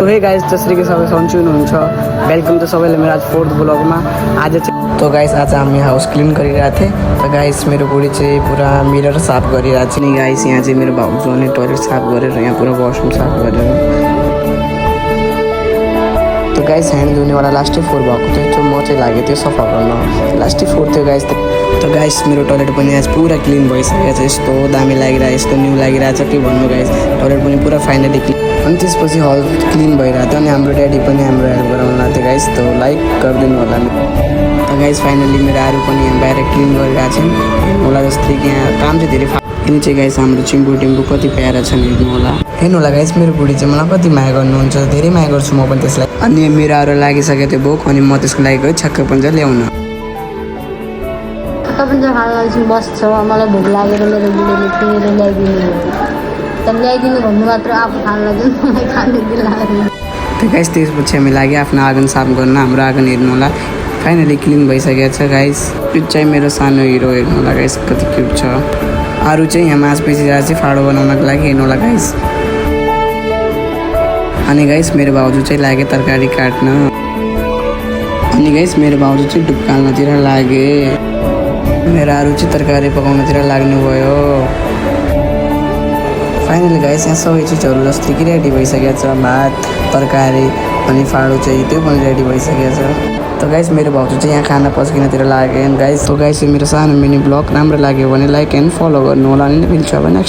तो hey guys जसरी कि सबै सन्चै हुनुहुन्छ वेलकम त सबैलाई मेरो आज 4th ब्लगमा आज चाहिँ तो गाइस आज हामी हाउस क्लिन गरिरहेको थिएँ त गाइस मेरो बुढी चाहिँ पुरा मिरर साफ गरिरहेको छ नि गाइस यहाँ चाहिँ मेरो भाउजू अनि टोइलेट साफ गरेर यहाँ पुरा वासरुम साफ गरेर तो गाइस ह्यान्ड धुनेवाला लास्टै फोहोर भएको थियो जो म चाहिँ लागेको थियो सफा गर्न लास्टै फोहोर थियो गाइस तो गाइस मेरो टोइलेट पनि आज पुरा क्लिन भइसकेको छ यस्तो दामी लागिरहेको यस्तो न्यू लागिरहेको छ के भन्नु गाइस टोइलेट पनि पुरा फाइनली क्लिन अनि त्यसपछि हल क्लिन भइरहेको थियो अनि हाम्रो ड्याडी पनि हाम्रो हेल्प गराउनु लाग्थ्यो गाइस तो लाइक गरिदिनु होला त गाइस फाइनली मेरो आरू पनि यहाँ बाहिर क्लिन गरिरहेको छ होला जस्तै कि यहाँ काम चाहिँ धेरै यिनी चाहिँ गाइस हाम्रो चिम्बु टिम्बु कति प्यारा छन् हेर्नु होला गाइस मेरो बुढी चाहिँ मलाई कति माया गर्नुहुन्छ धेरै माया गर्छु म पनि त्यसलाई अनि मेरो आरू लागिसकेको थियो भोक अनि म त्यसको लागि गएँ छक्क पन्जा ल्याउन पनि खाना बस्छ मलाई भोक लागेर मेरो बुढीले किनेर ल्याइदिनु तर ल्याइदिनु भन्नु मात्र आफू खान लाग्यो मलाई खानु दिलायो त गाइस त्यसपछि हामी लाग्यो आफ्नो आँगन साफ गर्न हाम्रो आँगन हेर्नु होला फाइनली क्लिन भइसकेको छ गाइस त्यो चाहिँ मेरो सानो हिरो हेर्नु होला गाइस कति क्युट छ आरू चाहिँ यहाँ मास बेचिरहेको चाहिँ फाडो बनाउनको लागि हेर्नु होला गाइस अनि गाइस मेरो भाउजू चाहिँ लाग्यो तरकारी काट्न अनि गाइस मेरो भाउजू चाहिँ ढुक्काल्नतिर लागे मेरो आरू चाहिँ तरकारी पकाउनतिर लाग्नुभयो फाइनली गाइस यहाँ सबै चिजहरू जस्तै कि रेडी भइसकेको छ भात तरकारी अनि फाडो चाहिँ त्यो पनि रेडी भइसकेको छ त गाइस मेरो भाउजू चाहिँ यहाँ खाना पस्किनतिर लाग्यो गाइस तो गाइस मेरो सानो मिनी ब्लग राम्रो लाग्यो भने लाइक एन्ड फलो गर्नु होला अनि मिल्छ अब नेक्स्ट